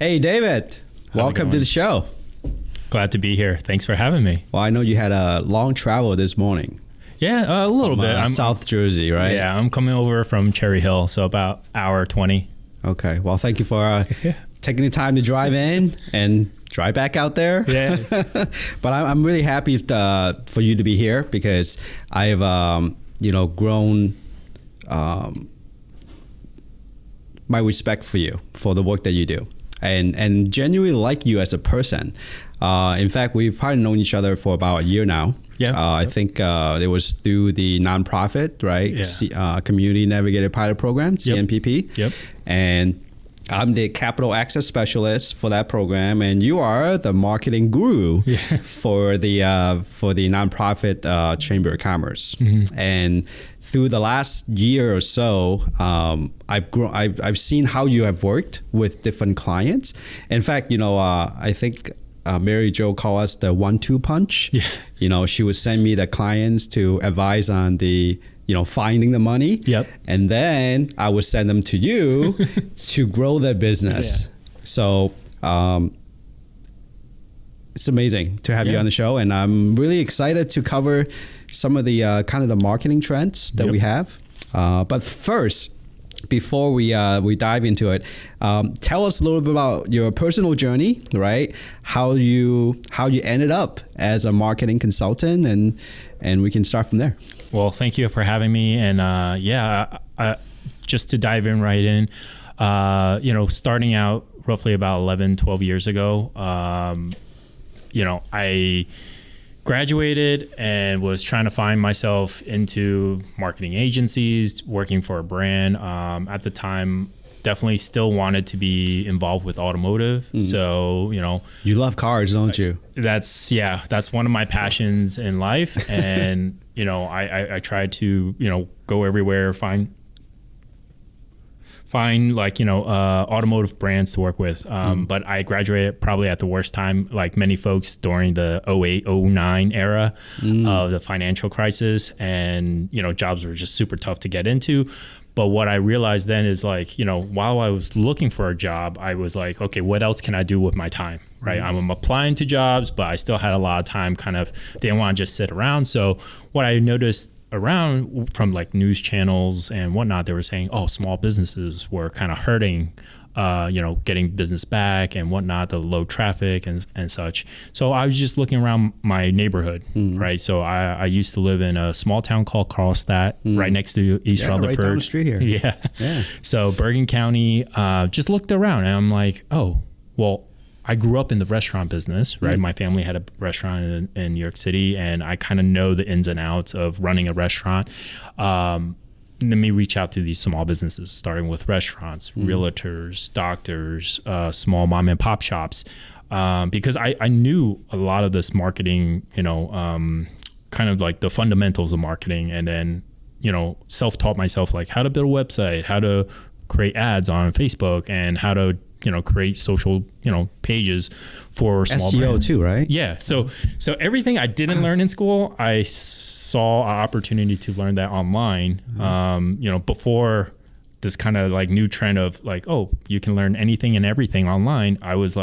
Hey, David. Welcome to the show. Glad to be here. Thanks for having me. Well, I know you had a long travel this morning. Yeah, a little bit. I'm South Jersey, right? Yeah, I'm coming over from Cherry Hill, so about hour 20. Okay. Well, thank you for taking the time to drive in and drive back out there. Yeah. But I'm really happy for you to be here because I've grown my respect for you for the work that you do, and genuinely like you as a person. In fact, we've probably known each other for about a year now. Yeah. I think it was through the nonprofit, right? Yeah. Community Navigated Pilot Program, CNPP. Yep. And I'm the capital access specialist for that program, and you are the marketing guru for the nonprofit Chamber of Commerce. Mm-hmm. And through the last year or so, I've seen how you have worked with different clients. In fact, I think Mary Jo called us the 1-2 punch. Yeah. She would send me the clients to advise on the finding the money. Yep. And then I would send them to you to grow their business. Yeah. So it's amazing to have you on the show, and I'm really excited to cover some of the kind of the marketing trends that we have. But first, before we dive into it, tell us a little bit about your personal journey, right? How you ended up as a marketing consultant, and we can start from there. Well, thank you for having me. And just to dive in right in, starting out roughly about 11, 12 years ago, I graduated and was trying to find myself into marketing agencies, working for a brand. At the time, definitely still wanted to be involved with automotive. Mm-hmm. So, you love cars, don't you? That's one of my passions in life. And, I tried to, go everywhere, find automotive brands to work with. But I graduated probably at the worst time, like many folks during the 08, 09 era of the financial crisis. And, jobs were just super tough to get into. But what I realized then is while I was looking for a job, I was like, okay, what else can I do with my time? Right. I'm applying to jobs, but I still had a lot of time, didn't want to just sit around. So what I noticed around from news channels and whatnot, they were saying, small businesses were kind of hurting, getting business back and whatnot, the low traffic and such. So I was just looking around my neighborhood, right? So I used to live in a small town called Carlstadt, right next to East Rutherford. Right down the street here. Yeah. So Bergen County, just looked around and I'm like, I grew up in the restaurant business, right? My family had a restaurant in New York City, and I kind of know the ins and outs of running a restaurant. Let me reach out to these small businesses, starting with restaurants, realtors, doctors, small mom and pop shops, because I knew a lot of this marketing, kind of like the fundamentals of marketing, and then, self-taught myself how to build a website, how to create ads on Facebook, and how to create social, pages for small SEO brands too, right? Yeah. So everything I didn't learn in school, I saw an opportunity to learn that online. Before this kind of new trend of you can learn anything and everything online. I was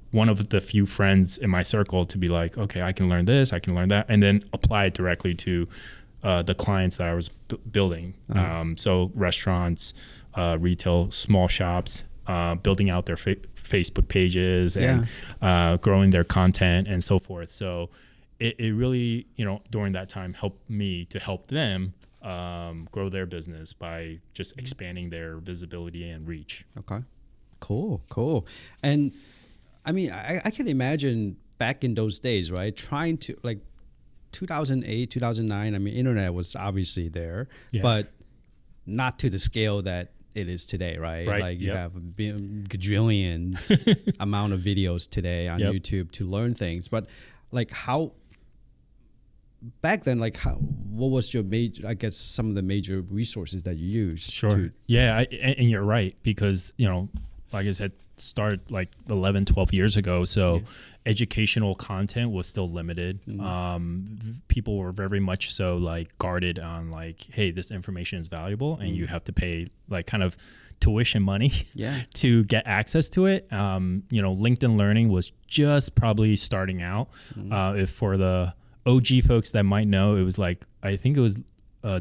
one of the few friends in my circle to be okay, I can learn this, I can learn that, and then apply it directly to the clients that I was building. So restaurants, retail, small shops, building out their Facebook pages and growing their content and so forth. So it really, during that time helped me to help them grow their business by just expanding their visibility and reach. Okay, cool. And I mean, I can imagine back in those days, right? Trying to 2008, 2009, I mean, internet was obviously there, but not to the scale that it is today, right? You have gajillions amount of videos today on YouTube to learn things. But how back then, what was your major, I guess, some of the major resources that you used? Sure. And you're right, because, like I said, started like 11, 12 years ago. So educational content was still limited. People were very much so like guarded on like, hey, this information is valuable and you have to pay like kind of tuition money to get access to it. LinkedIn Learning was just probably starting out. If for the OG folks that might know, it was like, I think it was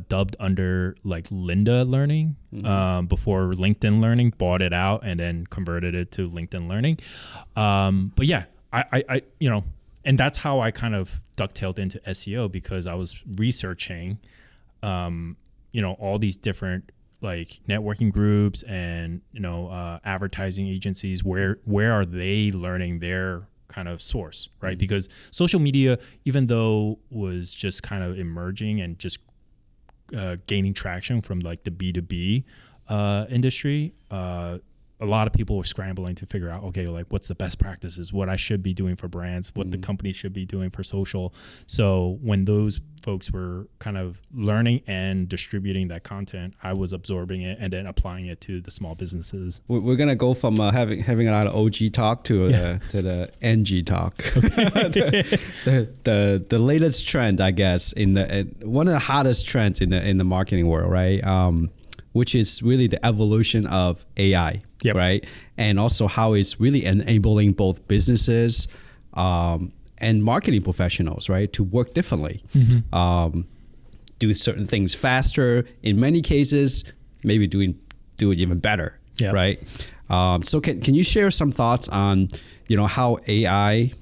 dubbed under like Linda Learning before LinkedIn Learning bought it out and then converted it to LinkedIn Learning. But yeah, I and that's how I kind of ducktailed into SEO, because I was researching, all these different like networking groups and, advertising agencies, where are they learning their kind of source, right? Because social media, even though was just kind of emerging and just gaining traction from like the B2B industry, a lot of people were scrambling to figure out, okay, like what's the best practices, what I should be doing for brands, what the company should be doing for social. So when those folks were kind of learning and distributing that content, I was absorbing it and then applying it to the small businesses. We're gonna go from having a lot of OG talk to the NG talk. the latest trend, I guess, one of the hottest trends in the marketing world, right? Which is really the evolution of AI, right? And also how it's really enabling both businesses and marketing professionals, right, to work differently, do certain things faster. In many cases, maybe do it even better, right? So can you share some thoughts on, how AI,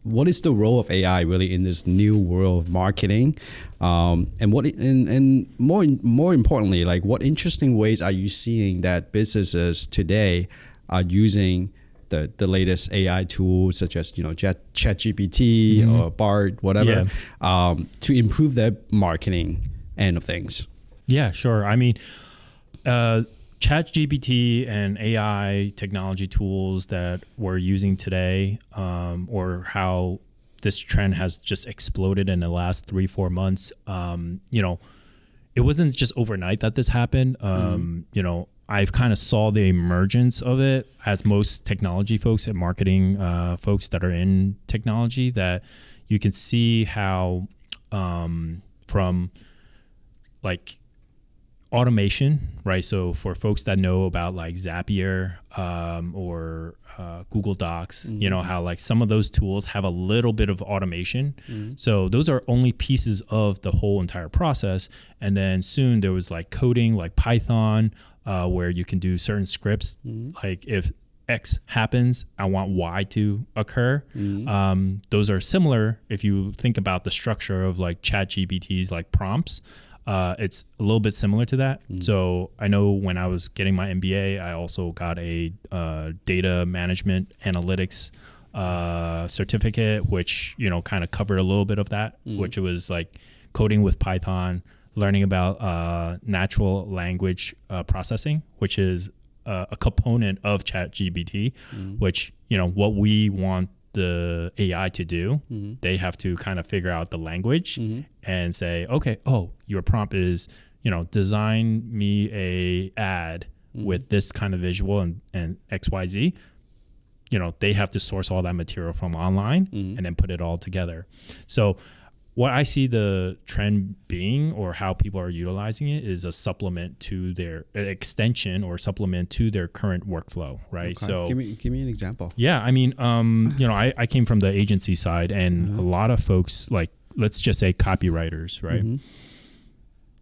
what is the role of AI really in this new world of marketing, and more importantly, like what interesting ways are you seeing that businesses today are using the latest AI tools such as ChatGPT or Bard, whatever, to improve their marketing end of things? Yeah, sure. I mean, ChatGPT and AI technology tools that we're using today, or how this trend has just exploded in the last 3-4 months. It wasn't just overnight that this happened. I've kind of saw the emergence of it, as most technology folks and marketing folks that are in technology, that you can see how from like automation, right? So for folks that know about like Zapier or Google Docs, how like some of those tools have a little bit of automation. So those are only pieces of the whole entire process. And then soon there was like coding, like Python, where you can do certain scripts. Like if X happens, I want Y to occur. Those are similar if you think about the structure of like ChatGPT's like prompts. It's a little bit similar to that. So I know when I was getting my MBA, I also got a data management analytics certificate, which kind of covered a little bit of that, which was like coding with Python, learning about natural language processing, which is a component of ChatGPT, which what we want the AI to do, they have to kind of figure out the language and say, okay, your prompt is, design me a ad with this kind of visual and XYZ. They have to source all that material from online and then put it all together. So what I see the trend being, or how people are utilizing it, is a supplement to their extension or supplement to their current workflow, right? Okay. So give me an example. Yeah, I mean, I came from the agency side, and a lot of folks, like let's just say copywriters, right?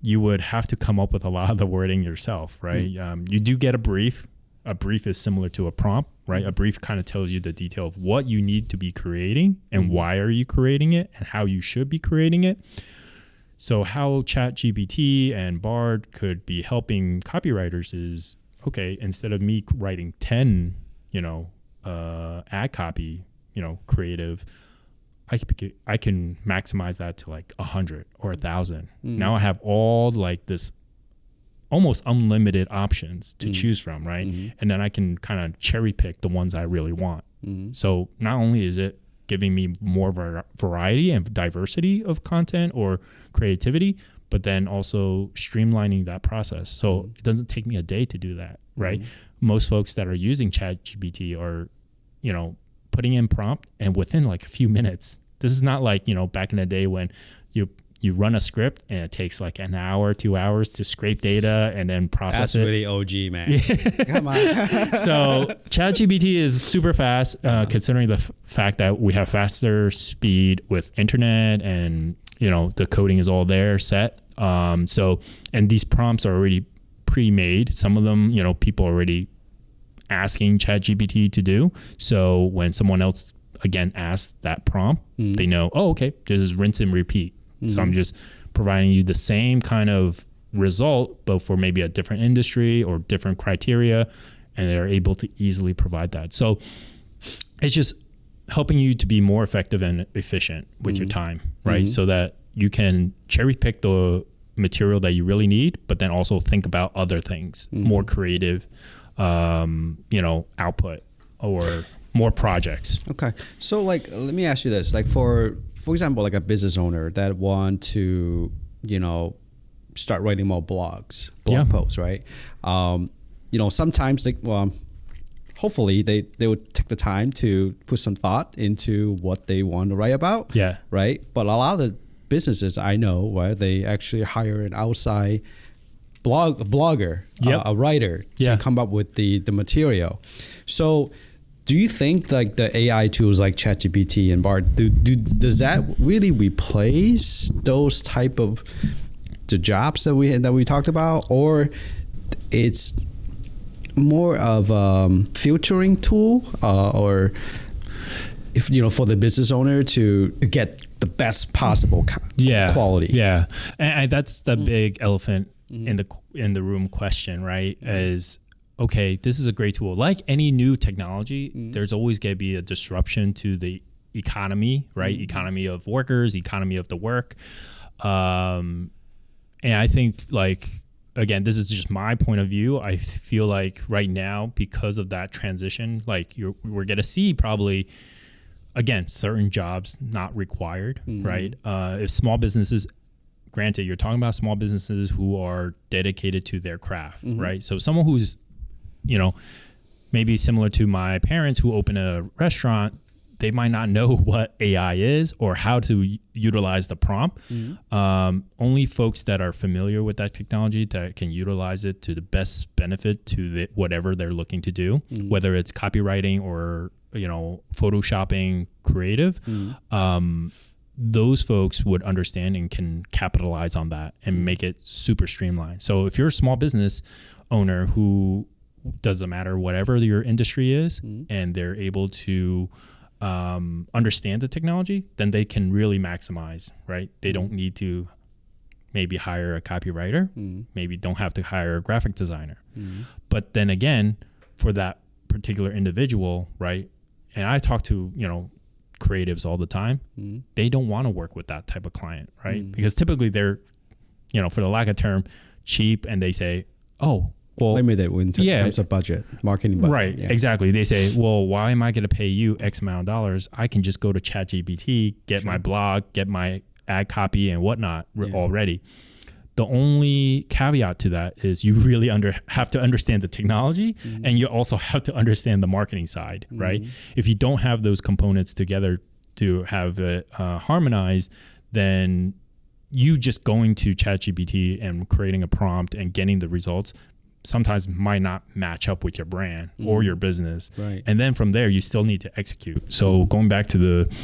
You would have to come up with a lot of the wording yourself, right? You do get a brief. A brief is similar to a prompt, right? A brief kind of tells you the detail of what you need to be creating and why are you creating it and how you should be creating it. So how ChatGPT and Bard could be helping copywriters is, okay, instead of me writing 10, ad copy, creative, I can maximize that to like 100 or 1,000. Now I have all like this almost unlimited options to choose from, right? And then I can kind of cherry pick the ones I really want. So not only is it giving me more variety and diversity of content or creativity, but then also streamlining that process. So it doesn't take me a day to do that, right? Most folks that are using ChatGPT are, putting in prompt and within like a few minutes. This is not like, back in the day when you run a script and it takes like an hour, 2 hours to scrape data and then process it. That's really OG, man. Come on. So ChatGPT is super fast, considering the fact that we have faster speed with internet and, the coding is all there set. And these prompts are already pre-made. Some of them, people are already asking ChatGPT to do. So when someone else, again, asks that prompt, they know, oh, okay, this is rinse and repeat. So I'm just providing you the same kind of result, but for maybe a different industry or different criteria, and they're able to easily provide that. So it's just helping you to be more effective and efficient with your time, right? So that you can cherry pick the material that you really need, but then also think about other things, more creative, output or more projects. Okay. So let me ask you this, for example, like a business owner that want to, start writing more blog posts, right? Sometimes hopefully they would take the time to put some thought into what they want to write about. Yeah. Right. But a lot of the businesses I know, where they actually hire an outside blogger, a writer to come up with the material. So do you think the AI tools like ChatGPT and Bard, does that really replace those type of the jobs that we talked about, or it's more of a filtering tool, or if for the business owner to get the best possible quality? Yeah, and that's the big elephant in the room question, right? Is okay, this is a great tool. Like any new technology, there's always going to be a disruption to the economy, right? Economy of workers, economy of the work. And I think again, this is just my point of view. I feel like right now, because of that transition, we're going to see probably, again, certain jobs not required, right? If small businesses, granted, you're talking about small businesses who are dedicated to their craft, right? So someone who's, maybe similar to my parents who open a restaurant, they might not know what AI is or how to utilize the prompt. Only folks that are familiar with that technology that can utilize it to the best benefit to whatever they're looking to do, whether it's copywriting or, photoshopping creative, those folks would understand and can capitalize on that and make it super streamlined. So if you're a small business owner who doesn't matter whatever your industry is, and they're able to understand the technology, then they can really maximize, right? They don't need to maybe hire a copywriter, maybe don't have to hire a graphic designer. But then again, for that particular individual, right? And I talk to, creatives all the time. They don't want to work with that type of client, right? Because typically they're, for the lack of term, cheap, and they say, oh, well, limited in terms of budget, marketing budget. Right, exactly. They say, well, why am I going to pay you X amount of dollars? I can just go to ChatGPT, get my blog, get my ad copy and whatnot already. The only caveat to that is you really have to understand the technology, and you also have to understand the marketing side, right? If you don't have those components together to have it harmonized, then you just going to ChatGPT and creating a prompt and getting the results sometimes might not match up with your brand or your business. Right. And then from there, you still need to execute. So going back to the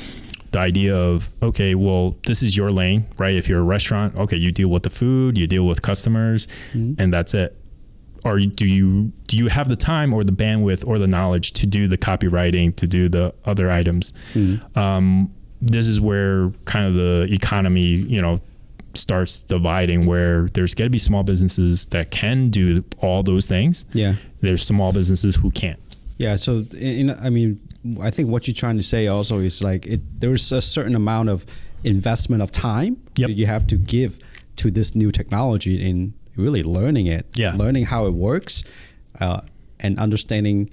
idea of, okay, well, this is your lane, right? If you're a restaurant, okay, you deal with the food, you deal with customers, and that's it. Or do you have the time or the bandwidth or the knowledge to do the copywriting, to do the other items? This is where kind of the economy, starts dividing, where there's got to be small businesses that can do all those things. Yeah. There's small businesses who can't. Yeah. So, I think what you're trying to say also is there's a certain amount of investment of time that you have to give to this new technology in really learning it, learning how it works, and understanding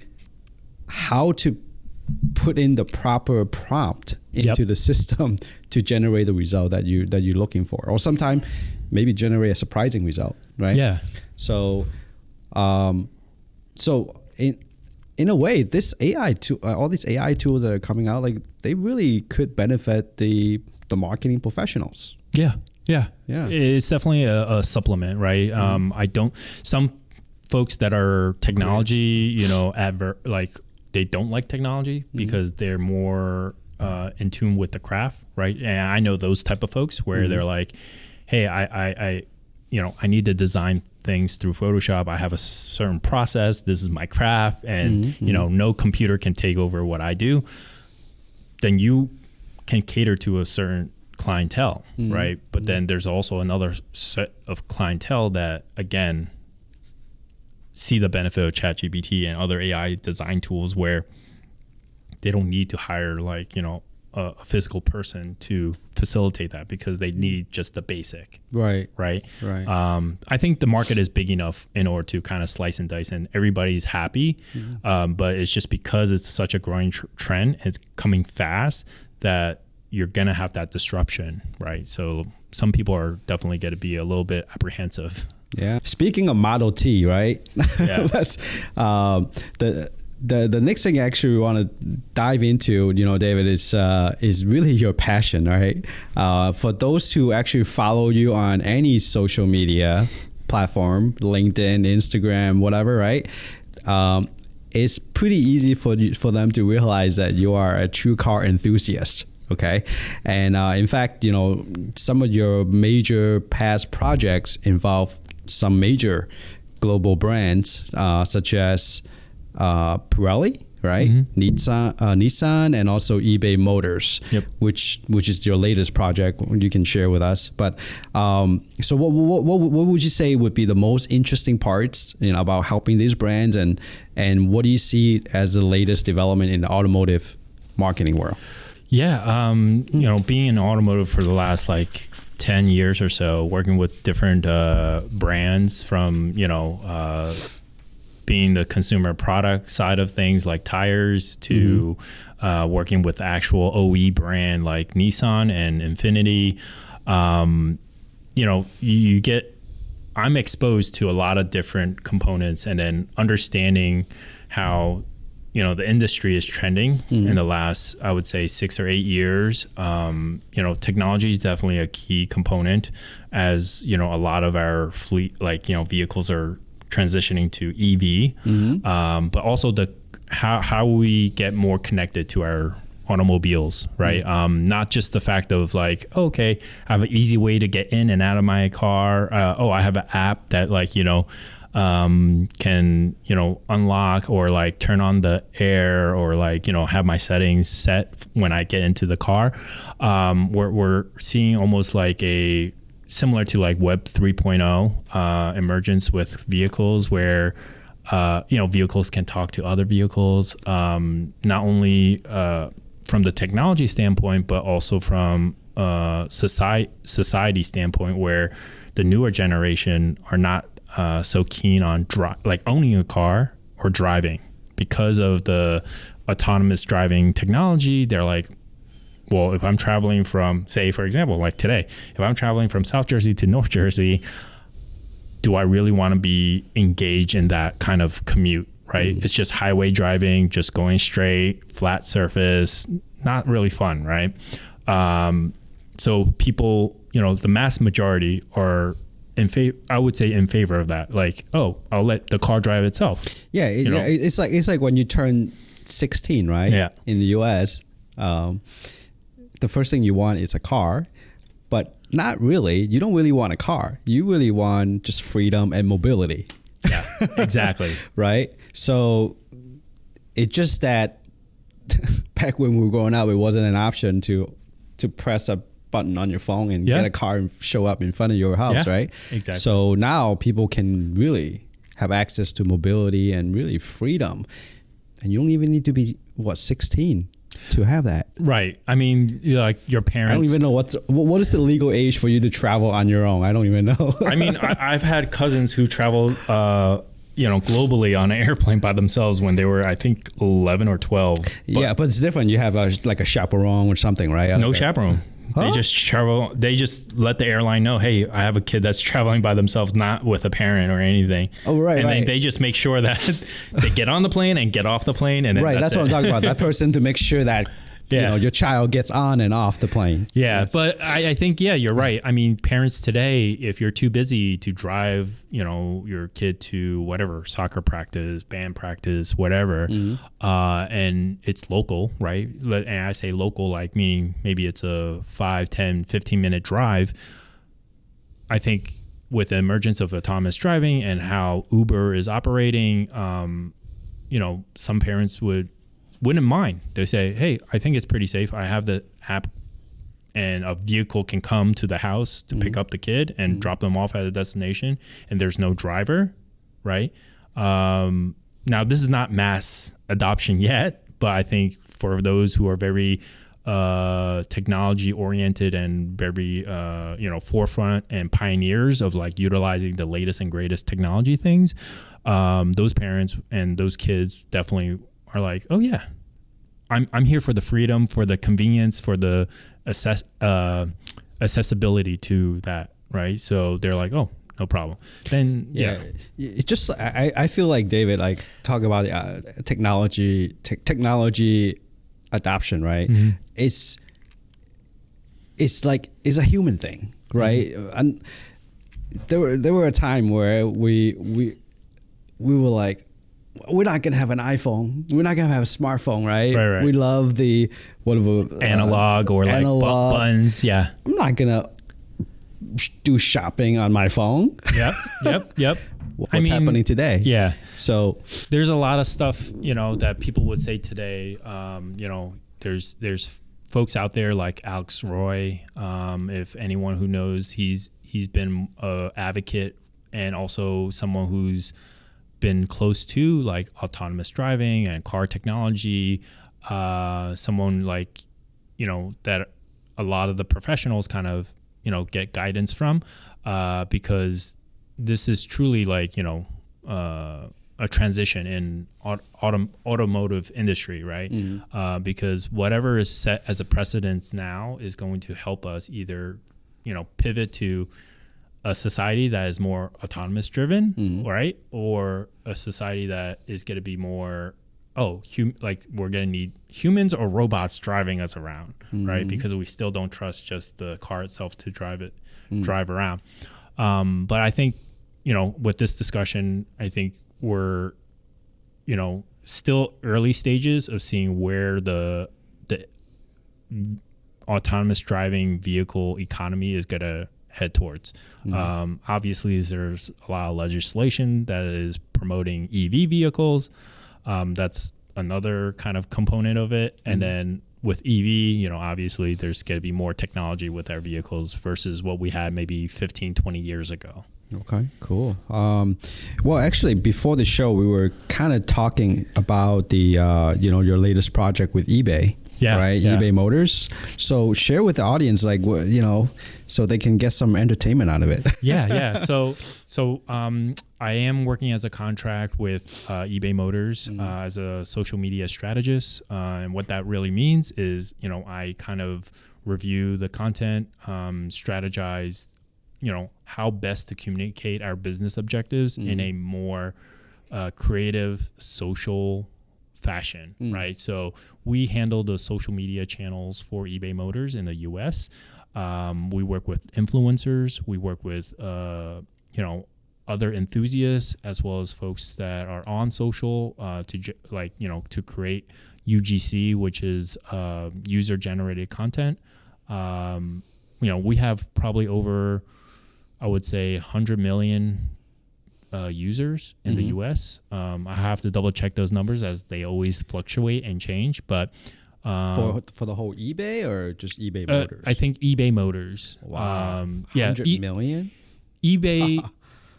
how to put in the proper prompt into the system to generate the result that you're looking for. Or sometimes maybe generate a surprising result, right? Yeah. So, in a way, this AI tool, all these AI tools that are coming out, like they really could benefit the marketing professionals. Yeah. Yeah. It's definitely a supplement, right? Some folks that are technology, they don't like technology because they're more in tune with the craft, right? And I know those type of folks where they're like, hey, I need to design things through Photoshop. I have a certain process. This is my craft, and no computer can take over what I do. Then you can cater to a certain clientele, right? But then there's also another set of clientele that, again, see the benefit of ChatGPT and other AI design tools where they don't need to hire a physical person to facilitate that because they need just the basic. Right. I think the market is big enough in order to kind of slice and dice and everybody's happy. But it's just because it's such a growing trend, it's coming fast that you're going to have that disruption, right? So some people are definitely going to be a little bit apprehensive. Yeah. Speaking of Model T, right? Yeah. That's the next thing actually we want to dive into, David, is really your passion, right? For those who actually follow you on any social media platform, LinkedIn, Instagram, whatever, right? It's pretty easy for them to realize that you are a true car enthusiast. Okay. And in fact, some of your major past projects involve some major global brands, such as Pirelli, right? Nissan, and also eBay Motors, which is your latest project you can share with us. But so what would you say would be the most interesting parts, about helping these brands, and what do you see as the latest development in the automotive marketing world? Yeah, being in automotive for the last 10 years or so, working with different brands from, being the consumer product side of things like tires to working with actual OE brand like Nissan and Infiniti. I'm exposed to a lot of different components, and then understanding how the industry is trending in the last, I would say, 6 or 8 years. Technology is definitely a key component, as a lot of our fleet, vehicles are transitioning to EV, but also how we get more connected to our automobiles, right? Not just the fact of okay, I have an easy way to get in and out of my car. I have an app that can unlock or turn on the air, or have my settings set when I get into the car. We're seeing almost a similar to Web 3.0 emergence with vehicles, where vehicles can talk to other vehicles, not only from the technology standpoint, but also from society standpoint, where the newer generation are not so keen on owning a car or driving because of the autonomous driving technology. They're well, if I'm traveling from, say, for example, today, if I'm traveling from South Jersey to North Jersey, do I really want to be engaged in that kind of commute, right? It's just highway driving, just going straight, flat surface, not really fun, right? So people, the mass majority are I would say in favor of that. I'll let the car drive itself. Yeah, it's like when you turn 16, right? Yeah. In the US, the first thing you want is a car, but not really. You don't really want a car. You really want just freedom and mobility. Yeah, exactly. Right? So it's just that back when we were growing up, it wasn't an option to press a button on your phone and get a car and show up in front of your house, right? Exactly. So now people can really have access to mobility and really freedom. And you don't even need to be, 16 to have that. Right. I mean, your parents. I don't even know what is the legal age for you to travel on your own. I don't even know. I mean, I've had cousins who travel, globally on an airplane by themselves when they were, I think, 11 or 12. But it's different. You have a chaperone or something, right? No chaperone. They just travel. They just let the airline know, hey, I have a kid that's traveling by themselves, not with a parent or anything. Oh, right. And right. then they just make sure that they get on the plane and get off the plane. And then right. That's what I'm talking about. That person to make sure that your child gets on and off the plane. Yeah. Yes. But I think, you're right. I mean, parents today, if you're too busy to drive, your kid to whatever, soccer practice, band practice, whatever, and it's local, right? And I say local, like meaning maybe it's a 5, 10, 15-minute drive. I think with the emergence of autonomous driving and how Uber is operating, some parents wouldn't mind. They say, hey, I think it's pretty safe. I have the app and a vehicle can come to the house to pick up the kid and drop them off at a destination, and there's no driver, right? Now, this is not mass adoption yet, but I think for those who are very technology oriented and very, forefront and pioneers of like utilizing the latest and greatest technology things, those parents and those kids definitely are like, oh yeah, I'm here for the freedom, for the convenience, for the accessibility to that, right? So they're like, oh, no problem. Then it just I feel like David, like talk about technology adoption, right? It's a human thing, right? And there were a time where we were like, we're not gonna have an iPhone. We're not gonna have a smartphone, right? Right. We love the analog or analog. like buttons. Yeah. I'm not gonna do shopping on my phone. Yep. What's happening today? Yeah. So there's a lot of stuff, that people would say today. There's folks out there like Alex Roy. If anyone who knows, he's been a advocate and also someone who's been close to like autonomous driving and car technology. Someone like, that a lot of the professionals kind of, get guidance from, because this is truly like, a transition in automotive industry, right? Because whatever is set as a precedence now is going to help us either, pivot to a society that is more autonomous driven, right? Or a society that is going to be more, like we're going to need humans or robots driving us around, right? Because we still don't trust just the car itself to drive around. But I think, with this discussion, I think we're, still early stages of seeing where the autonomous driving vehicle economy is going to head towards. Obviously, there's a lot of legislation that is promoting EV vehicles. That's another kind of component of it. And then with EV, obviously there's going to be more technology with our vehicles versus what we had maybe 15, 20 years ago. Okay, cool. Well, actually, before the show, we were kind of talking about the, your latest project with eBay. Yeah, right. Yeah. eBay Motors. So share with the audience, like, so they can get some entertainment out of it. Yeah. So I am working as a contract with eBay Motors as a social media strategist. And what that really means is, I kind of review the content, strategize, how best to communicate our business objectives in a more creative, social fashion, right? So we handle the social media channels for eBay Motors in the US. We work with influencers. We work with, other enthusiasts, as well as folks that are on social to create UGC, which is user generated content. We have probably over, I would say 100 million users in the US. I have to double check those numbers as they always fluctuate and change, but for the whole eBay or just eBay Motors? I think eBay Motors. Wow. 100 million? eBay,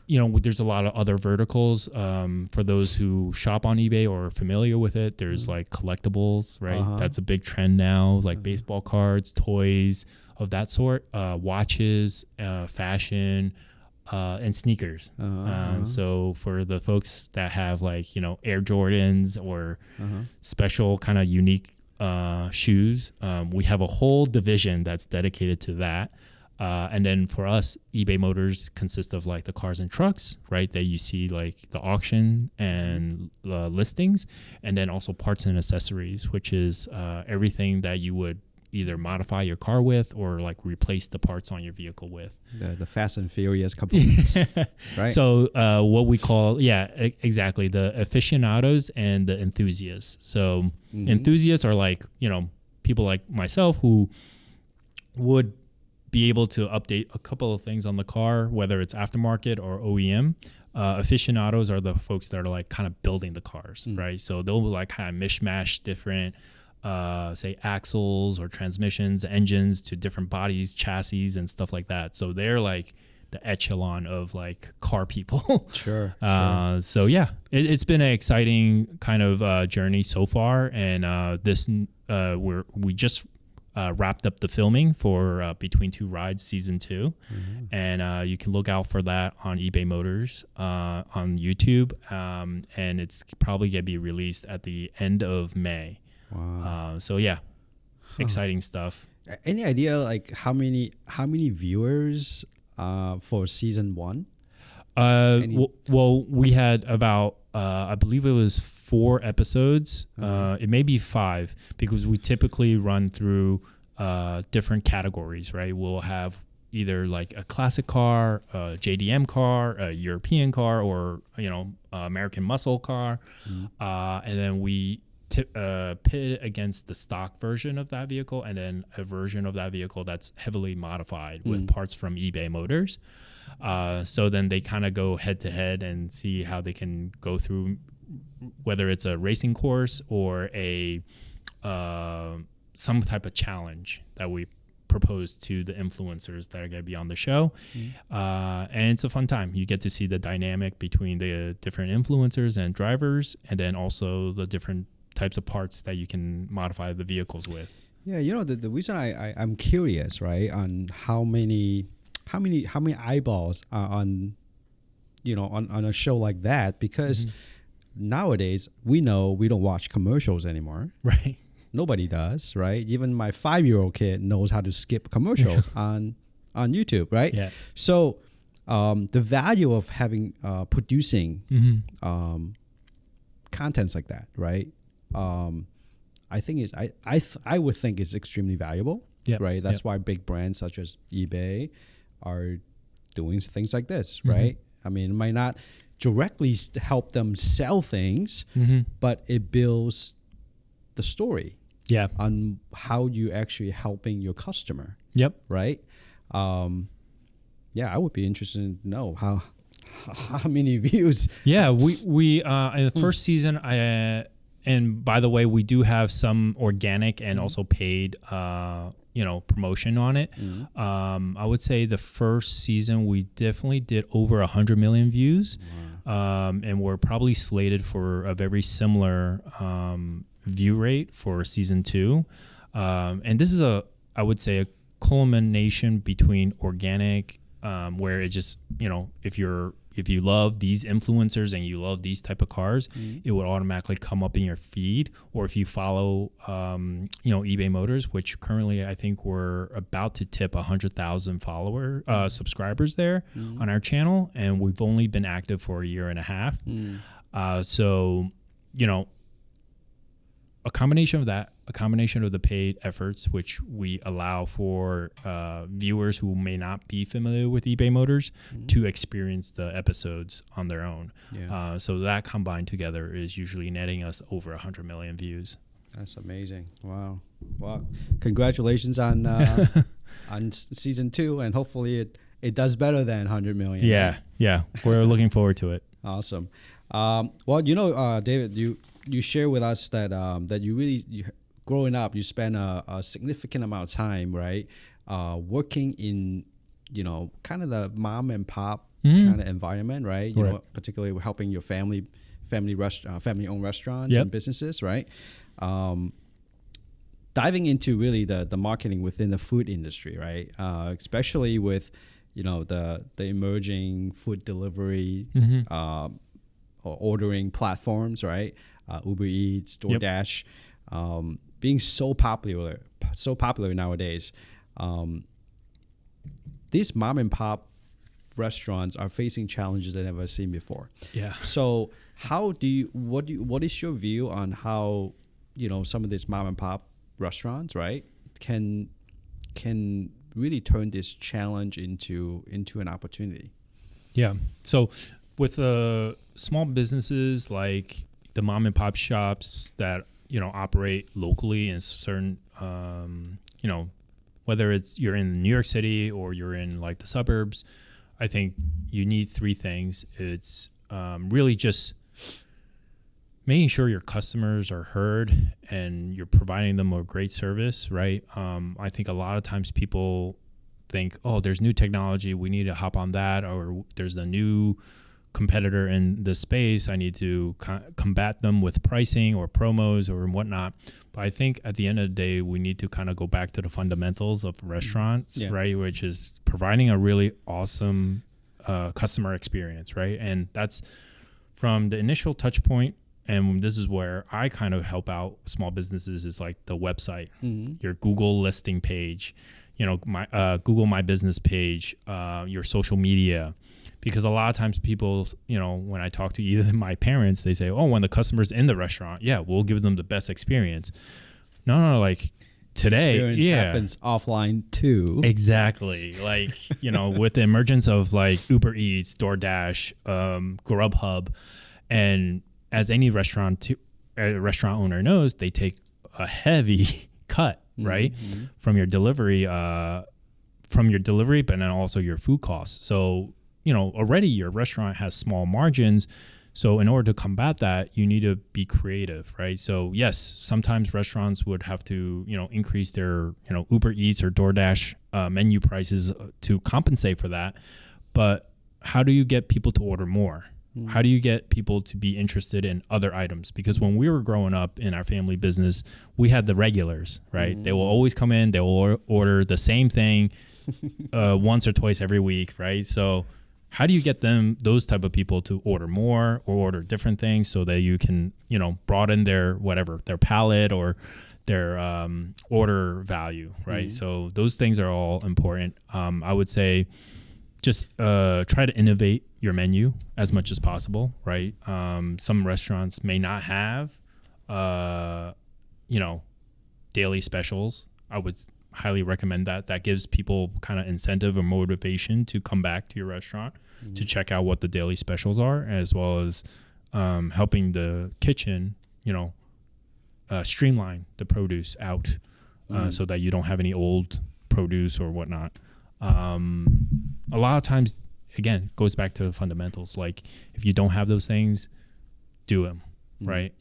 there's a lot of other verticals. For those who shop on eBay or are familiar with it, there's like collectibles, right? That's a big trend now, like baseball cards, toys of that sort, watches, fashion, and sneakers. So for the folks that have like, Air Jordans or special kind of unique shoes. We have a whole division that's dedicated to that. And then for us, eBay Motors consists of like the cars and trucks, right? That you see like the auction and listings, and then also parts and accessories, which is everything that you would either modify your car with or like replace the parts on your vehicle with. The Fast and Furious components, right? So what we call, exactly, the aficionados and the enthusiasts. So enthusiasts are like, people like myself who would be able to update a couple of things on the car, whether it's aftermarket or OEM. Aficionados are the folks that are like kind of building the cars, right? So they'll like kind of mishmash different say axles or transmissions, engines to different bodies, chassis, and stuff like that. So they're like the echelon of like car people. Sure. So yeah, it's been an exciting kind of journey so far, and we just wrapped up the filming for Between Two Rides season 2, and you can look out for that on eBay Motors on YouTube, and it's probably gonna be released at the end of May. Wow. So yeah, exciting stuff. Any idea like how many viewers for season 1? Well, we had about I believe it was 4 episodes. It may be 5 because we typically run through different categories, right? We'll have either like a classic car, a JDM car, a European car, or American muscle car, and then we pit against the stock version of that vehicle, and then a version of that vehicle that's heavily modified with parts from eBay Motors. So then they kind of go head to head and see how they can go through, whether it's a racing course or a some type of challenge that we propose to the influencers that are going to be on the show. And it's a fun time. You get to see the dynamic between the different influencers and drivers, and then also the different types of parts that you can modify the vehicles with. Yeah, the reason I'm curious, right, on how many eyeballs are on on a show like that, because nowadays we know we don't watch commercials anymore. Right. Nobody does, right? Even my 5-year-old kid knows how to skip commercials on YouTube, right? Yeah. So the value of having producing contents like that, right? I think I would think is extremely valuable, right? That's why big brands such as eBay are doing things like this, right? I mean, it might not directly help them sell things, but it builds the story on how you actually helping your customer. Right. I would be interested to know how many views. We in the first season, and by the way, we do have some organic and also paid promotion on it. I would say the first season we definitely did over 100 million views. And we're probably slated for a very similar view rate for season 2. And this is I would say a culmination between organic, where it just, if you love these influencers and you love these type of cars, it would automatically come up in your feed. Or if you follow, eBay Motors, which currently I think we're about to tip 100,000 subscribers there on our channel, and we've only been active for a year and a half. So, a combination of that, a combination of the paid efforts, which we allow for viewers who may not be familiar with eBay Motors to experience the episodes on their own. So that combined together is usually netting us over 100 million views. That's amazing. Wow. Well, congratulations on on season 2, and hopefully it does better than 100 million. Yeah. We're looking forward to it. Awesome. Well, David, you share with us that that you growing up, you spend a significant amount of time, right, working in, kind of the mom and pop kind of environment, right? Particularly helping your family-owned restaurants and businesses, right? Diving into really the marketing within the food industry, right? Especially with, the emerging food delivery or ordering platforms, right? Uber Eats, DoorDash. being so popular nowadays, these mom and pop restaurants are facing challenges they've never seen before. Yeah. So what is your view on how, some of these mom and pop restaurants, right, can really turn this challenge into an opportunity? Yeah. So with small businesses like the mom and pop shops that, operate locally in certain, whether you're in New York City or you're in like the suburbs, I think you need three things. It's really just making sure your customers are heard and you're providing them a great service, right? I think a lot of times people think, oh, there's new technology, we need to hop on that, or there's a new competitor in this space, I need to combat them with pricing or promos or whatnot. But I think at the end of the day, we need to kind of go back to the fundamentals of restaurants, right? Which is providing a really awesome customer experience, right? And that's from the initial touch point. And this is where I kind of help out small businesses, is like the website, your Google listing page, my Google My Business page, your social media. Because a lot of times people, when I talk to either my parents, they say, oh, when the customer's in the restaurant, yeah, we'll give them the best experience. No, like today, experience happens offline too. Exactly. Like, with the emergence of like Uber Eats, DoorDash, Grubhub, and as any restaurant owner knows, they take a heavy cut, right, from your delivery, but then also your food costs. So, already your restaurant has small margins. So in order to combat that, you need to be creative, right? So yes, sometimes restaurants would have to, increase their, Uber Eats or DoorDash menu prices to compensate for that. But how do you get people to order more? How do you get people to be interested in other items? Because when we were growing up in our family business, we had the regulars, right? They will always come in, they will order the same thing once or twice every week, right? So how do you get those type of people to order more or order different things so that you can, broaden their palate or their order value, right? So those things are all important. I would say just try to innovate your menu as much as possible, right? Some restaurants may not have, daily specials. I would highly recommend that. That gives people kind of incentive or motivation to come back to your restaurant to check out what the daily specials are, as well as helping the kitchen, streamline the produce out so that you don't have any old produce or whatnot. A lot of times, again, goes back to the fundamentals. Like if you don't have those things, do them, right?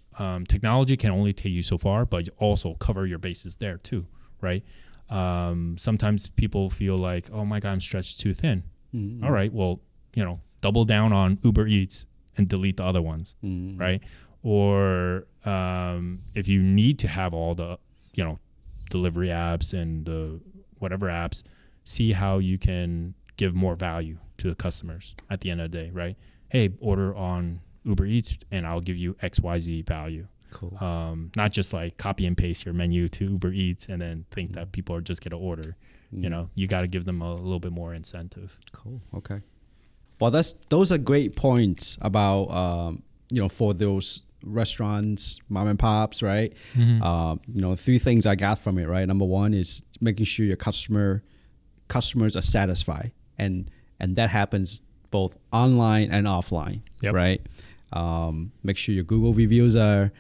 Technology can only take you so far, but also cover your bases there too, right? Sometimes people feel like, oh my God, I'm stretched too thin. All right, well, double down on Uber Eats and delete the other ones, right? Or if you need to have all the, delivery apps and the whatever apps, see how you can give more value to the customers at the end of the day, right? Hey, order on Uber Eats and I'll give you XYZ value. Cool. Not just like copy and paste your menu to Uber Eats and then think that people are just going to order. You got to give them a little bit more incentive. Cool. Okay. Well, those are great points about, for those restaurants, mom and pops, right? Three things I got from it, right? Number one is making sure your customers are satisfied. And that happens both online and offline, right? Make sure your Google reviews are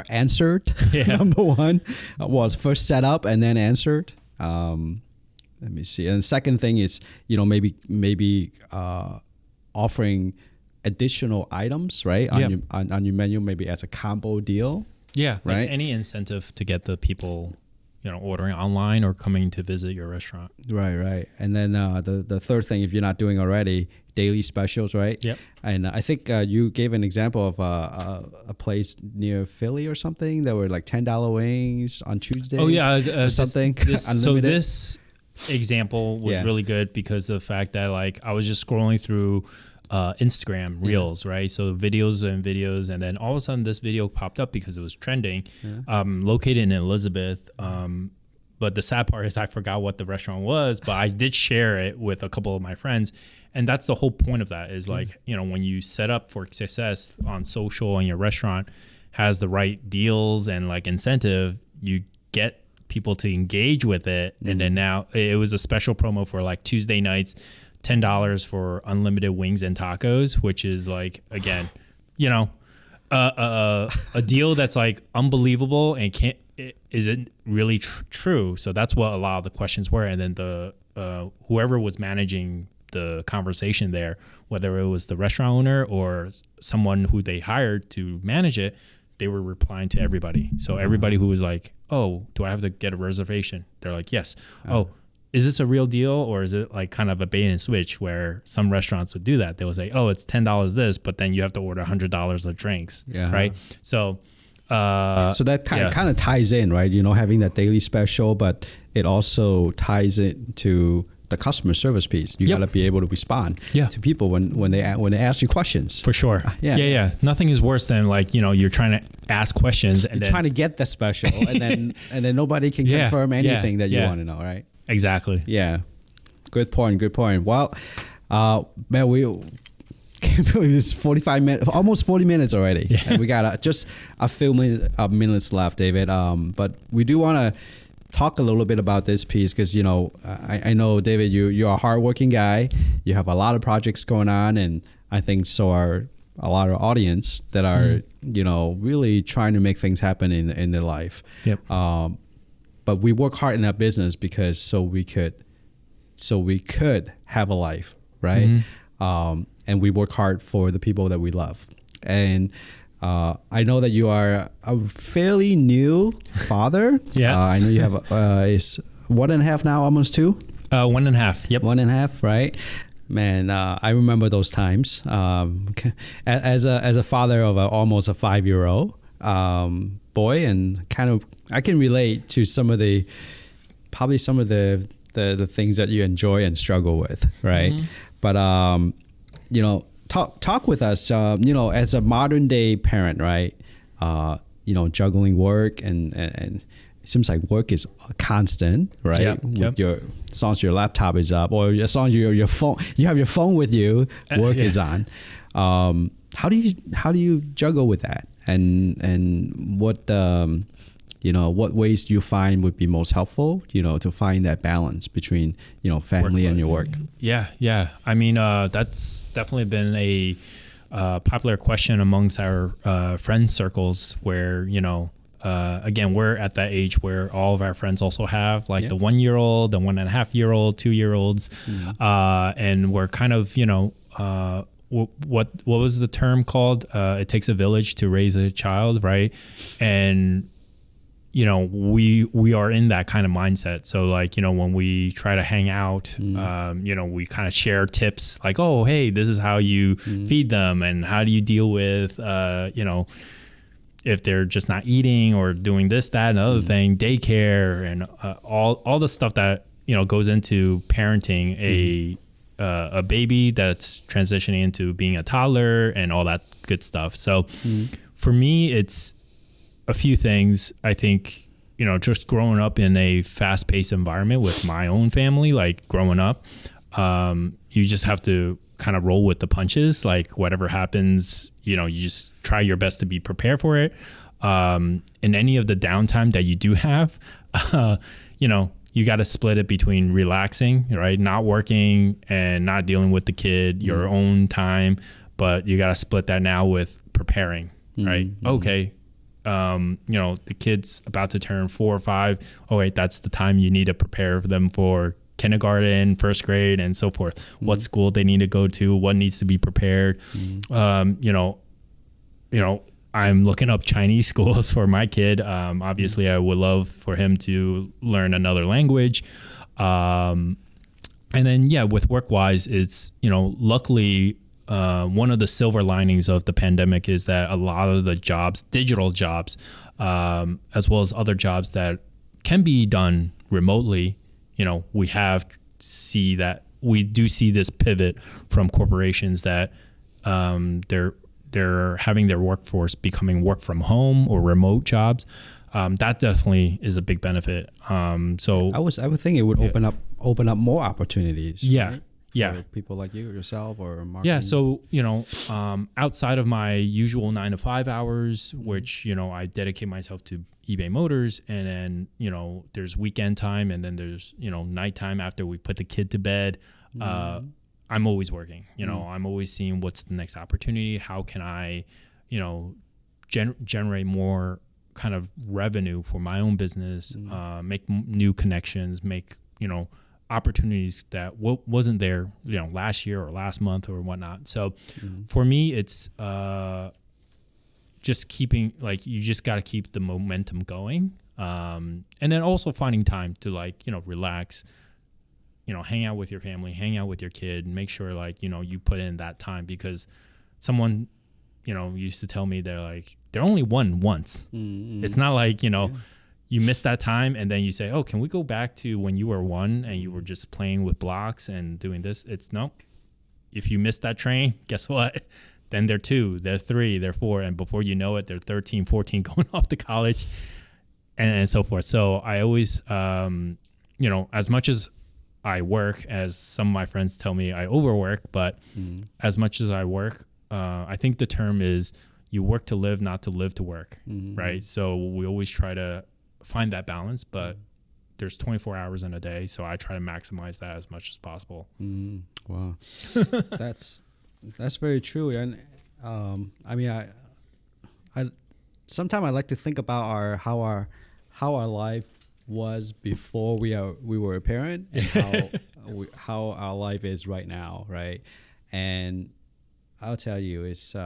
answered. Number one, first set up and then answered. Let me see. And the second thing is, maybe offering additional items, right, on your menu, maybe as a combo deal. Yeah, right. Like any incentive to get the people, ordering online or coming to visit your restaurant. Right. And then the third thing, if you're not doing already, daily specials, right? Yep. And I think you gave an example of a place near Philly or something that were like $10 wings on Tuesdays. Oh yeah, or something. So this example was really good because of the fact that like I was just scrolling through Instagram Reels, right? So videos, and then all of a sudden this video popped up because it was trending. Located in Elizabeth. But the sad part is I forgot what the restaurant was, but I did share it with a couple of my friends. And that's the whole point of that is like, you know, when you set up for success on social and your restaurant has the right deals and like incentive, you get people to engage with it. And then now it was a special promo for like Tuesday nights, $10 for unlimited wings and tacos, which is like, again, you know, a deal that's like unbelievable and is it really true? So that's what a lot of the questions were. And then the whoever was managing the conversation there, whether it was the restaurant owner or someone who they hired to manage it, they were replying to everybody. So everybody who was like, oh, do I have to get a reservation? They're like, yes. Oh, is this a real deal, or is it like kind of a bait and switch where some restaurants would do that? They would say, oh, it's $10 this, but then you have to order $100 of drinks, right? So that kind of ties in, right? You know, having that daily special, but it also ties into the customer service piece. You got to be able to respond to people when they ask you questions. For sure. Yeah. Nothing is worse than like, you know, you're trying to ask questions and you're trying to get the special and then nobody can confirm anything that you want to know, right? Exactly. Yeah. Good point. Well, man, we can't believe this 45 minutes, almost 40 minutes already. Yeah. And we got just a few minutes left, David. But we do want to talk a little bit about this piece because, you know, I know, David, you're a hardworking guy. You have a lot of projects going on, and I think so are a lot of audience that are, you know, really trying to make things happen in their life. Yep. But we work hard in that business because so we could have a life, right? And we work hard for the people that we love. And I know that you are a fairly new father. I know you have is 1.5 now, almost 2. 1.5. Yep. 1.5, right? Man, I remember those times. As a father of almost a 5-year-old boy, and kind of I can relate to some of the things that you enjoy and struggle with, right? But you know, talk with us, you know, as a modern day parent, right? You know, juggling work and it seems like work is constant, right? With as long as your laptop is up, or as long as your phone, you have your phone with you, work is on. How do you juggle with that? And what you know, what ways do you find would be most helpful, you know, to find that balance between, you know, family and your work? Yeah. I mean, that's definitely been a popular question amongst our friend circles where, you know, again, we're at that age where all of our friends also have like the 1-year-old, the 1.5-year-old, 2-year-olds. And we're kind of, you know, what was the term called? It takes a village to raise a child, right? And you know, we are in that kind of mindset. So like, you know, when we try to hang out, you know, we kind of share tips like, oh, hey, this is how you feed them, and how do you deal with, you know, if they're just not eating or doing this, that, and the other thing, daycare, and all the stuff that, you know, goes into parenting a baby that's transitioning into being a toddler and all that good stuff. So for me, it's a few things. I think, you know, just growing up in a fast-paced environment with my own family, like growing up, you just have to kind of roll with the punches. Like whatever happens, you know, you just try your best to be prepared for it. In any of the downtime that you do have, you know, you got to split it between relaxing, right? Not working and not dealing with the kid, your own time, but you got to split that now with preparing, right? Okay. You know, the kid's about to turn 4 or 5. Oh wait, that's the time you need to prepare them for kindergarten, first grade, and so forth. What school they need to go to, what needs to be prepared. You know, I'm looking up Chinese schools for my kid. Obviously I would love for him to learn another language. And then, yeah, with work wise, it's, you know, luckily, one of the silver linings of the pandemic is that a lot of the jobs, digital jobs, as well as other jobs that can be done remotely, you know, we have see that we do see this pivot from corporations that they're having their workforce becoming work from home or remote jobs. That definitely is a big benefit. So I would think it would open up more opportunities. Right? For people like yourself or marketing. Yeah. So, outside of my usual 9 to 5 hours, which, I dedicate myself to eBay Motors, and then, there's weekend time, and then there's, nighttime after we put the kid to bed. I'm always working, I'm always seeing what's the next opportunity. How can I, generate more kind of revenue for my own business, make new connections, make, opportunities that wasn't there, last year or last month or whatnot. So for me, it's just keeping, like, you just got to keep the momentum going. And then also finding time to, like, relax, hang out with your family, hang out with your kid, and make sure, like, you put in that time, because someone, used to tell me they're only one once. It's not like, you miss that time and then you say, oh, can we go back to when you were one and you were just playing with blocks and doing this? It's nope. If you miss that train, guess what? Then they're 2, they're 3, they're 4. And before you know it, they're 13, 14 going off to college and so forth. So I always, as much as I work, as some of my friends tell me I overwork, but as much as I work, I think the term is you work to live, not to live to work, right? So we always try to find that balance, but there's 24 hours in a day, so I try to maximize that as much as possible. Wow. That's very true. And I mean, I sometimes I like to think about how our life was before we were a parent, and how our life is right now, right? And I'll tell you, it's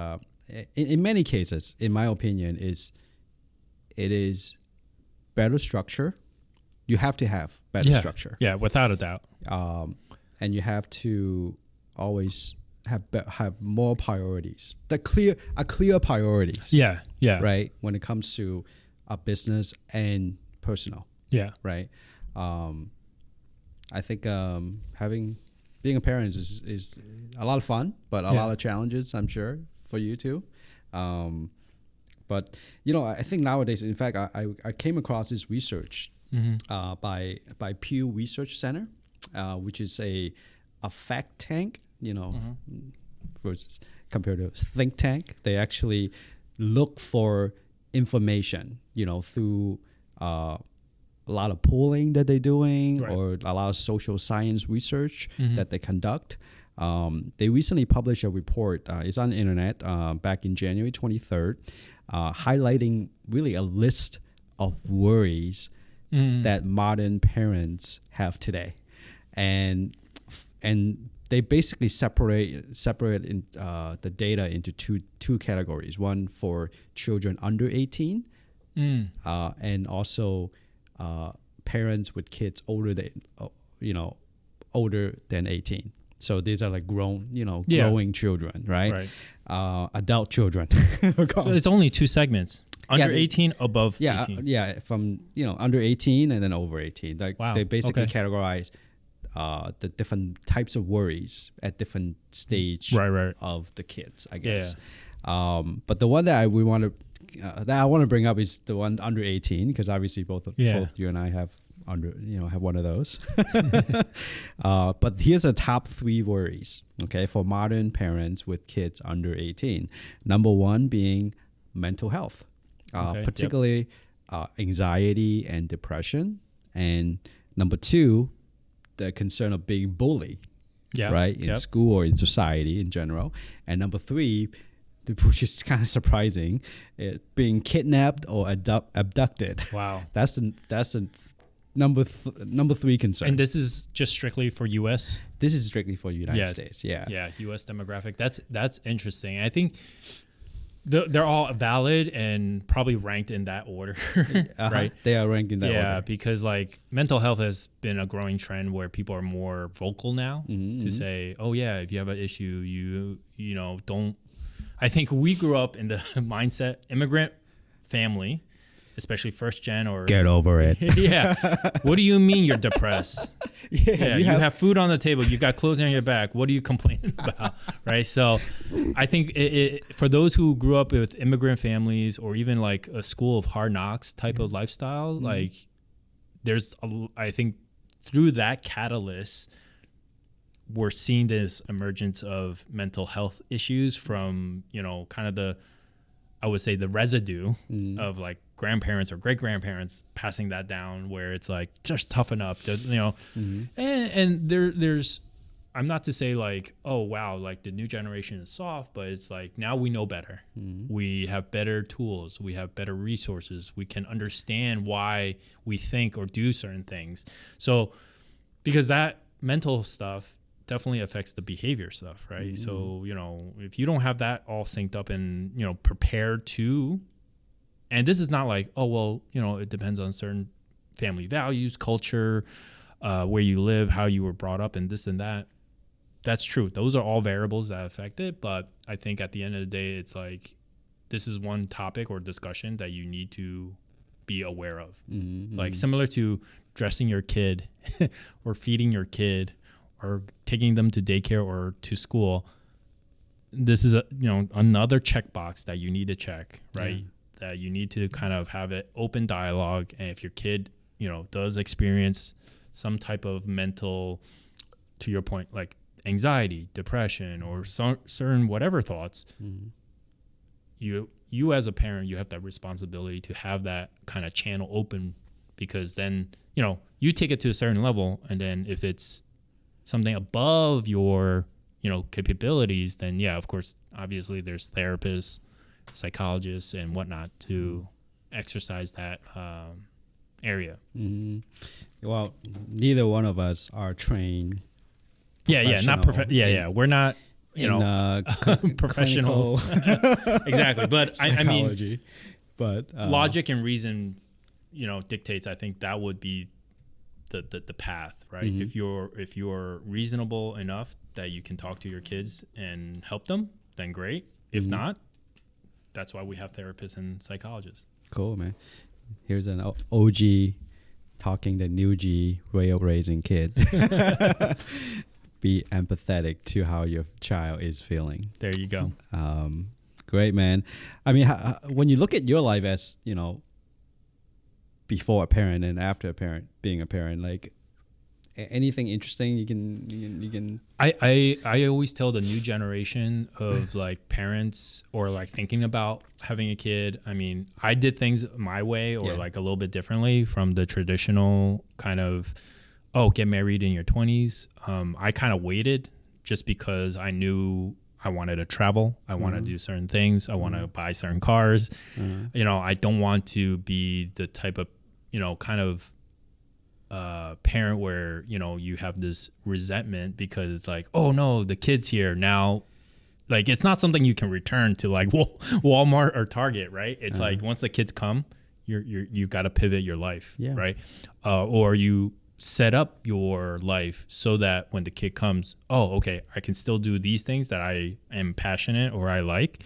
in many cases, in my opinion, it is better structure. You have to have better structure. Yeah, without a doubt. And you have to always have more priorities. Clear priorities. Yeah. Right, when it comes to a business and personal. Yeah. Right. I think being a parent is a lot of fun, but a lot of challenges, I'm sure, for you too. But I think nowadays, in fact, I came across this research by Pew Research Center, which is a fact tank, versus compared to think tank. They actually look for information, through a lot of polling that they're doing, or a lot of social science research that they conduct. They recently published a report. It's on the internet back in January 23rd, highlighting really a list of worries that modern parents have today, and they basically separate in, the data into two categories. One for children under 18, and also parents with kids older than 18. So these are like growing children, right? Adult children. So it's only 2 segments. Under 18, above 18. From under 18 and then over 18. Like they basically categorize the different types of worries at different stage of the kids, I guess. But the one that I want to bring up is the one under 18, because obviously both you and I have have one of those. But here's the top 3 worries, okay, for modern parents with kids under 18. Number 1 being mental health, particularly anxiety and depression. And number 2, the concern of being bullied, in school or in society in general. And number 3, which is kind of surprising, being kidnapped or abducted. Wow, that's the number 3 concern. And this is just strictly for U.S.? This is strictly for United States. Yeah, U.S. demographic. That's interesting. I think they're all valid and probably ranked in that order, right? They are ranked in that order. Yeah, because like mental health has been a growing trend where people are more vocal now to say, oh yeah, if you have an issue, you don't. I think we grew up in the mindset, immigrant family, especially first gen or get over it. Yeah. What do you mean you're depressed? Yeah, you have food on the table. You got clothes on your back. What are you complaining about? Right. So I think for those who grew up with immigrant families or even like a school of hard knocks type of lifestyle, like I think through that catalyst, we're seeing this emergence of mental health issues from, kind of I would say the residue of like grandparents or great grandparents passing that down, where it's like, just toughen up, and there's, I'm not to say like, oh wow, like the new generation is soft, but it's like now we know better. We have better tools, we have better resources, we can understand why we think or do certain things. So because that mental stuff definitely affects the behavior stuff, right? So, if you don't have that all synced up and, prepared to, and this is not like, oh, well, it depends on certain family values, culture, where you live, how you were brought up, and this and that. That's true. Those are all variables that affect it. But I think at the end of the day, it's like, this is one topic or discussion that you need to be aware of. Like similar to dressing your kid or feeding your kid or taking them to daycare or to school. This is another checkbox that you need to check, right? Yeah. That you need to kind of have an open dialogue. And if your kid, does experience some type of mental, to your point, like anxiety, depression, or certain whatever thoughts, you as a parent, you have that responsibility to have that kind of channel open, because then, you take it to a certain level, and then if it's something above your, capabilities, then yeah, of course, obviously there's therapists, psychologists and whatnot to exercise that area. Well, neither one of us are trained. We're not, professionals. Exactly. But I mean, but logic and reason, dictates, I think that would be the path, right? If you're reasonable enough that you can talk to your kids and help them, then great. If not, that's why we have therapists and psychologists. Cool, man. Here's an OG talking the new G way of raising kid. Be empathetic to how your child is feeling. There you go. Great, man. I mean, when you look at your life as, before a parent and after a parent, being a parent, like anything interesting you can I always tell the new generation of like parents or like thinking about having a kid. I mean, I did things my way or like a little bit differently from the traditional kind of, get married in your 20s. I kind of waited just because I knew I wanted to travel. I want to do certain things. I want to buy certain cars. I don't want to be the type of, kind of parent where, you have this resentment because it's like, oh no, the kid's here now. Like, it's not something you can return to like Walmart or Target, right? It's like once the kids come, you've got to pivot your life, right? Or you set up your life so that when the kid comes, okay, I can still do these things that I am passionate or I like.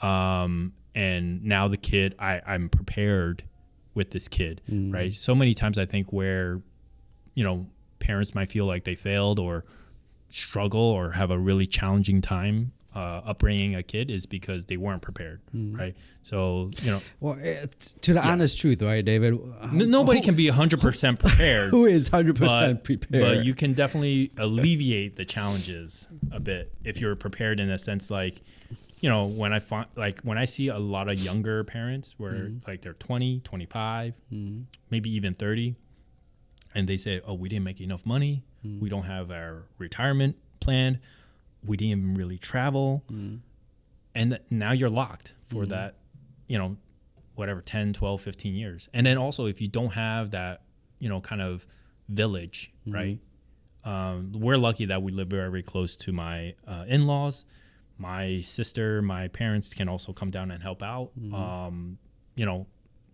And now the kid, I'm prepared with this kid, right? So many times I think where, parents might feel like they failed or struggle or have a really challenging time upbringing a kid is because they weren't prepared, right? So, well, to the honest truth, right, David? Nobody can be 100% prepared. Who is 100% prepared? But you can definitely alleviate the challenges a bit if you're prepared in a sense, like, when I see a lot of younger parents where like they're 20, 25, maybe even 30, and they say, we didn't make enough money. We don't have our retirement planned. We didn't even really travel. And now you're locked for that, whatever, 10, 12, 15 years. And then also if you don't have that, kind of village, right? We're lucky that we live very, very close to my in-laws. My sister, my parents can also come down and help out.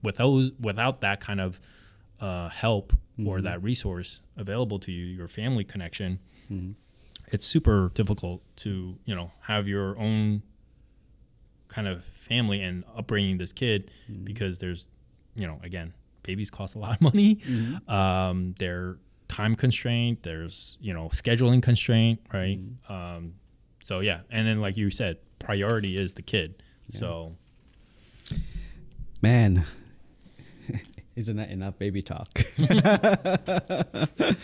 Without that kind of help or that resource available to you, your family connection, it's super difficult to, have your own kind of family and upbringing this kid because there's again, babies cost a lot of money. They're time constraint. There's, scheduling constraint, right? So yeah. And then like you said, priority is the kid. Yeah. So. Man. Isn't that enough baby talk?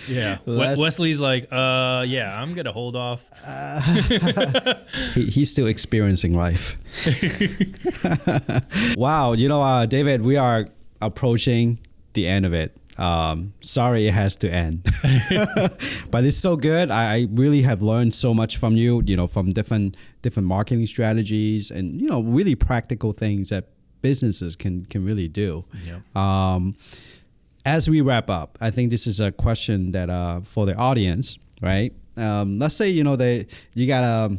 Yeah. Wesley's like, yeah, I'm going to hold off. He's still experiencing life. Wow. David, we are approaching the end of it. Sorry it has to end. But it's so good. I really have learned so much from you, from different marketing strategies and, really practical things that businesses can really do. Yeah. As we wrap up, I think this is a question that for the audience, right? Let's say you got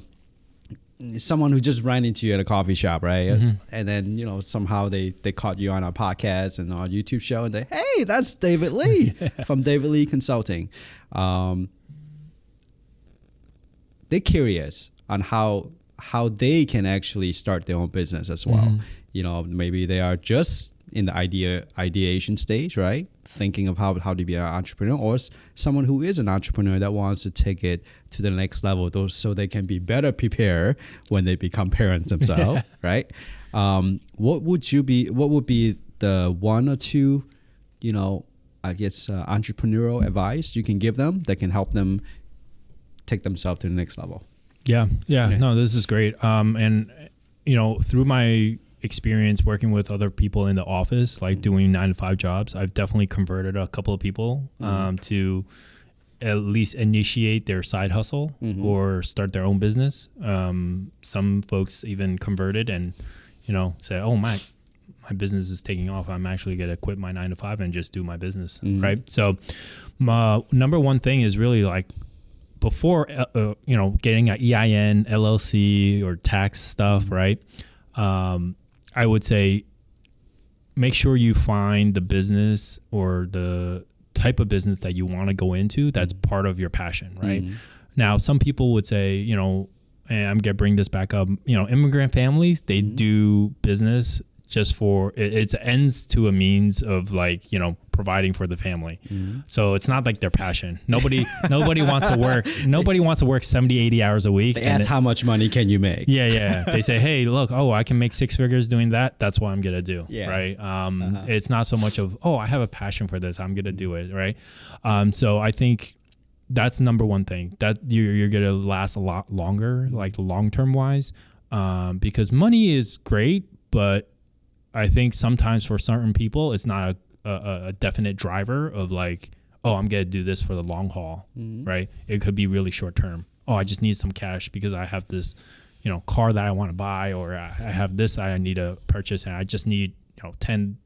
someone who just ran into you at a coffee shop, right? And then somehow they caught you on our podcast and our YouTube show, and hey, that's David Lee from David Lee Consulting. They're curious on how they can actually start their own business as well. Maybe they are just in the ideation stage, right? Thinking of how to be an entrepreneur, or someone who is an entrepreneur that wants to take it to the next level so they can be better prepared when they become parents themselves, right? What would be the one or two, entrepreneurial advice you can give them that can help them take themselves to the next level? Yeah. No, this is great. And through my experience working with other people in the office, like doing 9-to-5 jobs, I've definitely converted a couple of people to at least initiate their side hustle or start their own business. Some folks even converted and, say, oh, my business is taking off. I'm actually going to quit my 9-to-5 and just do my business. Right. So my number one thing is really like, before, getting an EIN, LLC or tax stuff, right? I would say make sure you find the business or the type of business that you want to go into that's part of your passion, right? Now, some people would say, and I'm going to bring this back up, immigrant families, they do business just for it's ends to a means of like, providing for the family. So it's not like their passion. Nobody wants to work. Nobody wants to work 70, 80 hours a week. They ask how much money can you make? Yeah. They say, hey, look, I can make 6 figures doing that. That's what I'm going to do. Yeah. Right. It's not so much of, I have a passion for this. I'm going to do it. Right. So I think that's number one thing that you're going to last a lot longer, like long-term wise, because money is great, but I think sometimes for certain people, it's not a definite driver of like, I'm going to do this for the long haul, right? It could be really short term. I just need some cash because I have this, car that I want to buy, or I have this I need to purchase, and I just need, 10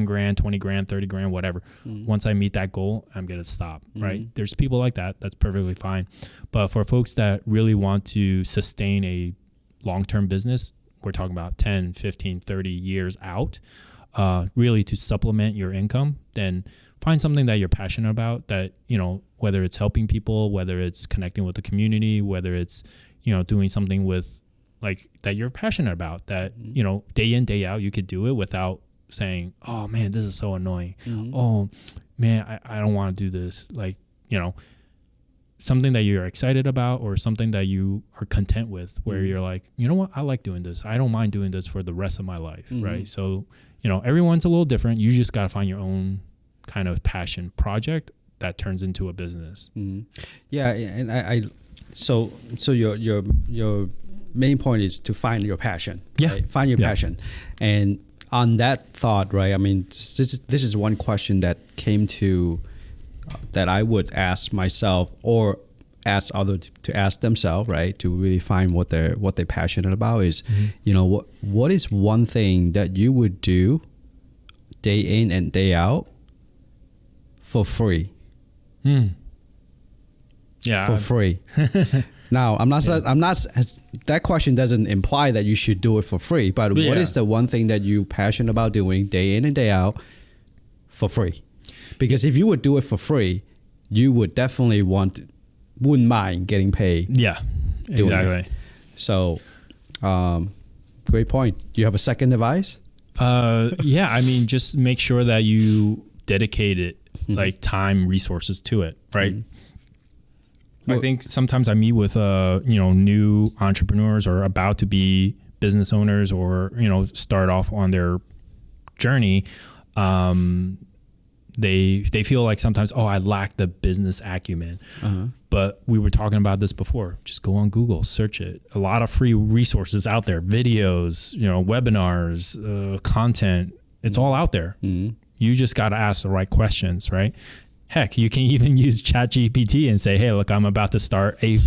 grand, 20 grand, 30 grand, whatever. Once I meet that goal, I'm going to stop, right? There's people like that. That's perfectly fine. But for folks that really want to sustain a long-term business, we're talking about 10, 15, 30 years out, really to supplement your income, then find something that you're passionate about that, whether it's helping people, whether it's connecting with the community, whether it's, doing something with like that you're passionate about that, day in, day out, you could do it without saying, oh man, this is so annoying. Oh man, I don't want to do this. Like, something that you're excited about or something that you are content with, where you're like, you know what, I like doing this. I don't mind doing this for the rest of my life, right? So, everyone's a little different. You just got to find your own kind of passion project that turns into a business. Yeah, and so your main point is to find your passion. Yeah, right? Find your passion, and on that thought, right? I mean, this is one question that came to. That I would ask myself or ask others to ask themselves, right? To really find what they're passionate about is, what is one thing that you would do day in and day out for free? Yeah, for free. Now, I'm not. That question doesn't imply that you should do it for free. But what is the one thing that you passionate about doing day in and day out for free? Because if you would do it for free, you would definitely wouldn't mind getting paid. Yeah, exactly. So, great point. Do you have a second advice? Yeah, I mean, just make sure that you dedicate it, like time, resources to it, right? I think sometimes I meet with new entrepreneurs or about to be business owners or start off on their journey. They feel like sometimes, I lack the business acumen. But we were talking about this before. Just go on Google, search it. A lot of free resources out there, videos, webinars, content. It's all out there. You just got to ask the right questions, right? Heck, you can even use ChatGPT and say, hey, look, I'm about to start a,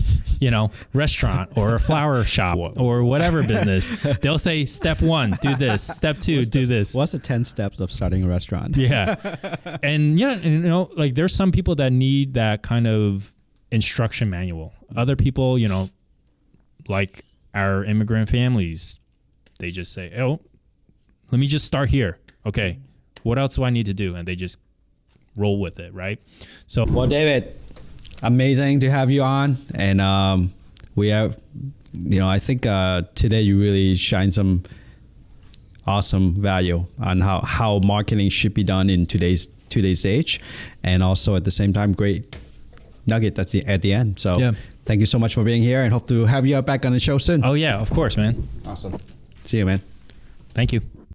restaurant or a flower shop or whatever business. They'll say, step 1, do this. Step 2, do this. What's the 10 steps of starting a restaurant? Yeah. And like there's some people that need that kind of instruction manual. Other people, like our immigrant families, they just say, let me just start here. Okay. What else do I need to do? And they just roll with it, right? So, well, David, amazing to have you on, and we have, I think today you really shine some awesome value on how marketing should be done in today's age, and also at the same time, great nugget at the end. So, yeah. Thank you so much for being here, and hope to have you back on the show soon. Oh yeah, of course, man. Awesome. See you, man. Thank you.